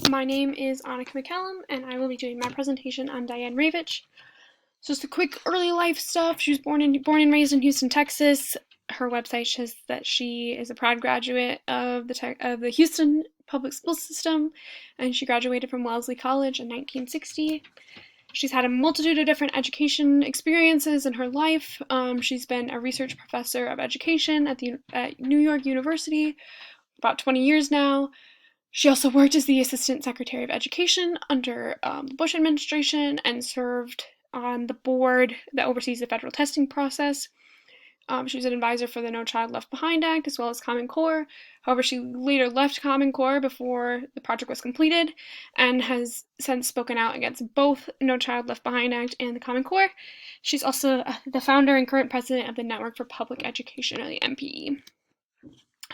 My name is Annika McCallum, and I will be doing my presentation on Diane Ravitch. So just a quick early life stuff. She was born and raised in Houston, Texas. Her website says that she is a proud graduate of the Houston public school system, and she graduated from Wellesley College in 1960. She's had a multitude of different education experiences in her life. She's been a research professor of education at New York University about 20 years now. She also worked as the Assistant Secretary of Education under the Bush administration and served on the board that oversees the federal testing process. She was an advisor for the No Child Left Behind Act as well as Common Core. However, she later left Common Core before the project was completed and has since spoken out against both No Child Left Behind Act and the Common Core. She's also the founder and current president of the Network for Public Education, or the NPE.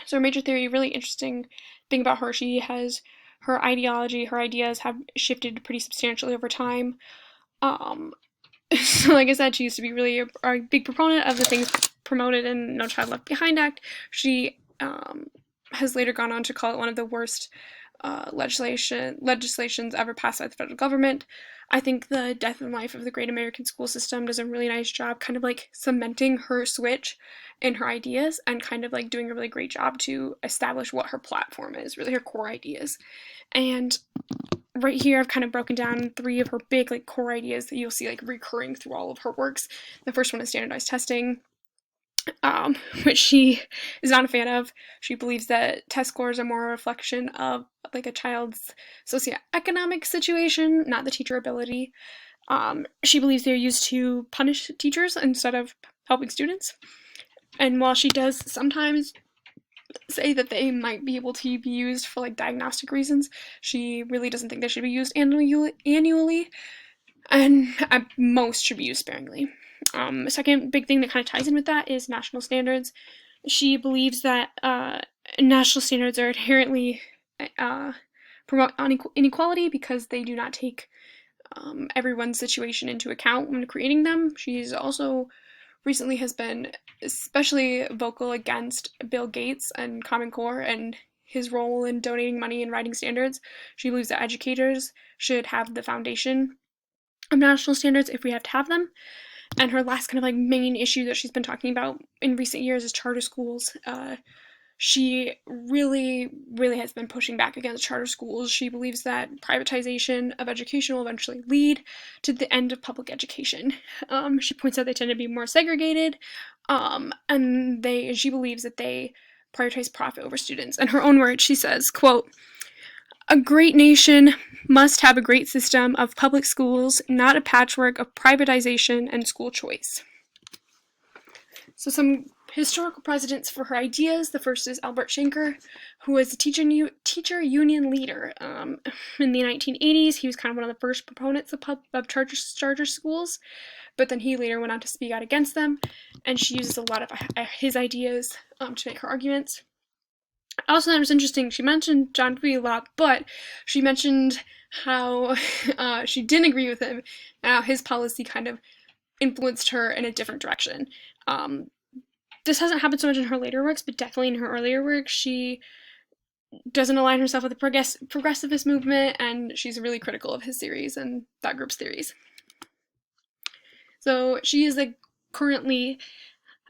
So her major theory, really interesting thing about her, she has her ideology, her ideas have shifted pretty substantially over time. So like I said, she used to be really a big proponent of the things promoted in No Child Left Behind Act. She has later gone on to call it one of the worst legislations ever passed by the federal government. I think the Death and Life of the Great American School System does a really nice job kind of like cementing her switch in her ideas and kind of like doing a really great job to establish what her platform is, really her core ideas. And right here I've kind of broken down 3 of her big like core ideas that you'll see like recurring through all of her works. The first one is standardized testing, which she is not a fan of. She believes that test scores are more a reflection of like a child's socioeconomic situation, not the teacher ability. She believes they're used to punish teachers instead of helping students. And while she does sometimes say that they might be able to be used for like diagnostic reasons, she really doesn't think they should be used annually, and at most should be used sparingly. The second big thing that kind of ties in with that is national standards. She believes that national standards are inherently promote inequality because they do not take everyone's situation into account when creating them. She's also recently has been especially vocal against Bill Gates and Common Core and his role in donating money and writing standards. She believes that educators should have the foundation of national standards if we have to have them. And her last kind of like main issue that she's been talking about in recent years is charter schools. She really has been pushing back against charter schools. She believes that privatization of education will eventually lead to the end of public education. She points out they tend to be more segregated, and she believes that they prioritize profit over students. In her own words, she says, quote, "A great nation must have a great system of public schools, not a patchwork of privatization and school choice." So some historical precedents for her ideas. The first is Albert Shanker, who was a teacher union leader. In the 1980s, he was kind of one of the first proponents of charter schools, but then he later went on to speak out against them, and she uses a lot of his ideas to make her arguments. Also, that was interesting. She mentioned John Dewey a lot, but she mentioned how she didn't agree with him, and how his policy kind of influenced her in a different direction. This hasn't happened so much in her later works, but definitely in her earlier work, she doesn't align herself with the progressivist movement, and she's really critical of his theories and that group's theories. So she is like currently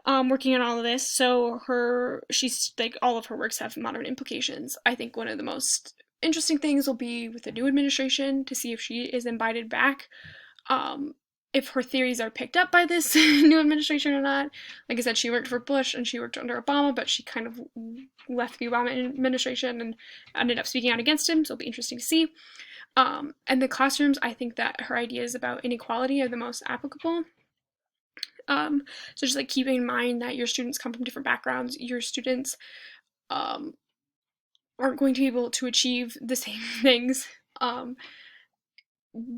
working on all of this. So she's like all of her works have modern implications. I think one of the most interesting things will be with the new administration to see if she is invited back. If her theories are picked up by this new administration or not. Like I said, she worked for Bush and she worked under Obama, but she kind of left the Obama administration and ended up speaking out against him, so it'll be interesting to see. And the classrooms, I think that her ideas about inequality are the most applicable. So just like keeping in mind that your students come from different backgrounds, your students aren't going to be able to achieve the same things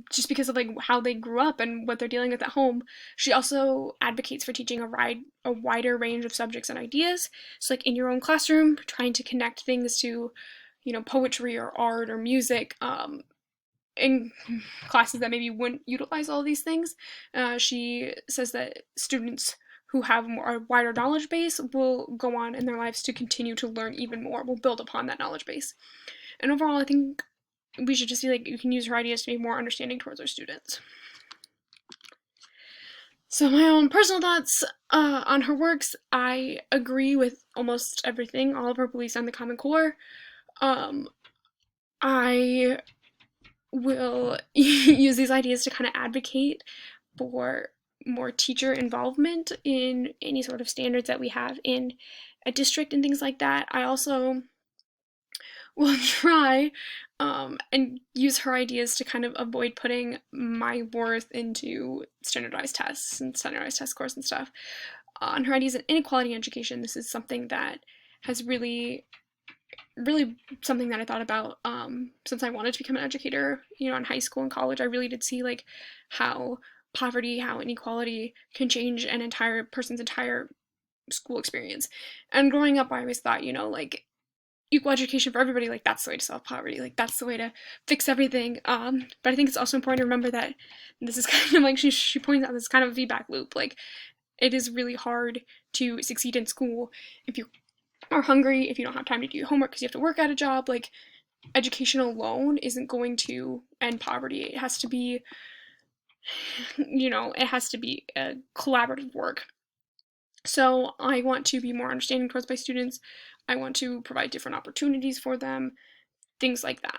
just because of like how they grew up and what they're dealing with at home. She also advocates for teaching a wider range of subjects and ideas. So like in your own classroom, trying to connect things to, poetry or art or music, in classes that maybe wouldn't utilize all of these things. She says that students who have a wider knowledge base will go on in their lives to continue to learn even more, will build upon that knowledge base. And overall, I think we should just see like you can use her ideas to be more understanding towards our students. So my own personal thoughts on her works, I agree with almost everything, all of her beliefs on the Common Core. Um, I will use these ideas to kind of advocate for more teacher involvement in any sort of standards that we have in a district and things like that. I also will try and use her ideas to kind of avoid putting my worth into standardized tests and standardized test scores and stuff. On her ideas in inequality in education, this is something that has really something that I thought about since I wanted to become an educator, in high school and college. I really did see like how poverty, how inequality can change an entire person's entire school experience. And growing up, I always thought, like equal education for everybody, like that's the way to solve poverty, like that's the way to fix everything. But I think it's also important to remember that this is kind of like she points out, this kind of a feedback loop. Like it is really hard to succeed in school if you are hungry, if you don't have time to do your homework because you have to work at a job. Like education alone isn't going to end poverty. It has to be, it has to be a collaborative work. So I want to be more understanding towards my students. I want to provide different opportunities for them, things like that.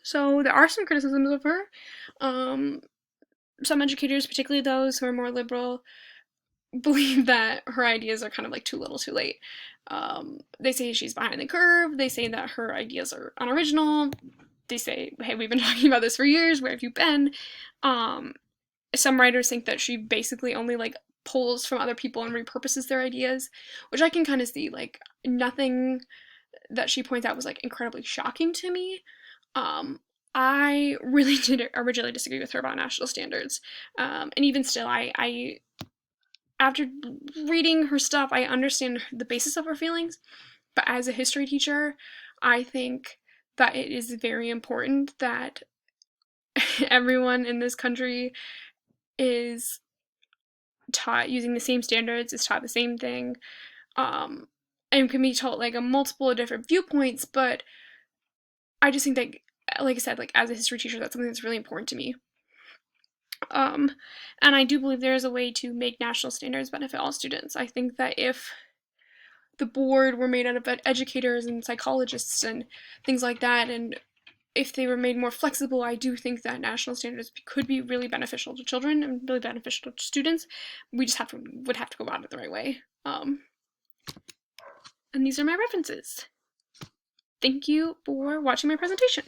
So there are some criticisms of her. Some educators, particularly those who are more liberal, believe that her ideas are kind of like too little too late. They say she's behind the curve. They say that her ideas are unoriginal. They say, hey, we've been talking about this for years. Where have you been? Some writers think that she basically only like pulls from other people and repurposes their ideas, which I can kind of see. Like nothing that she points out was like incredibly shocking to me. I really did originally disagree with her about national standards, and even still, I after reading her stuff, I understand the basis of her feelings. But as a history teacher, I think that it is very important that everyone in this country is taught using the same standards, is taught the same thing, and can be taught like a multiple of different viewpoints. But I just think that, like I said, like as a history teacher, that's something that's really important to me. And I do believe there is a way to make national standards benefit all students. I think that if the board were made out of educators and psychologists and things like that, and if they were made more flexible, I do think that national standards could be really beneficial to children and really beneficial to students. We just would have to go about it the right way. And these are my references. Thank you for watching my presentation.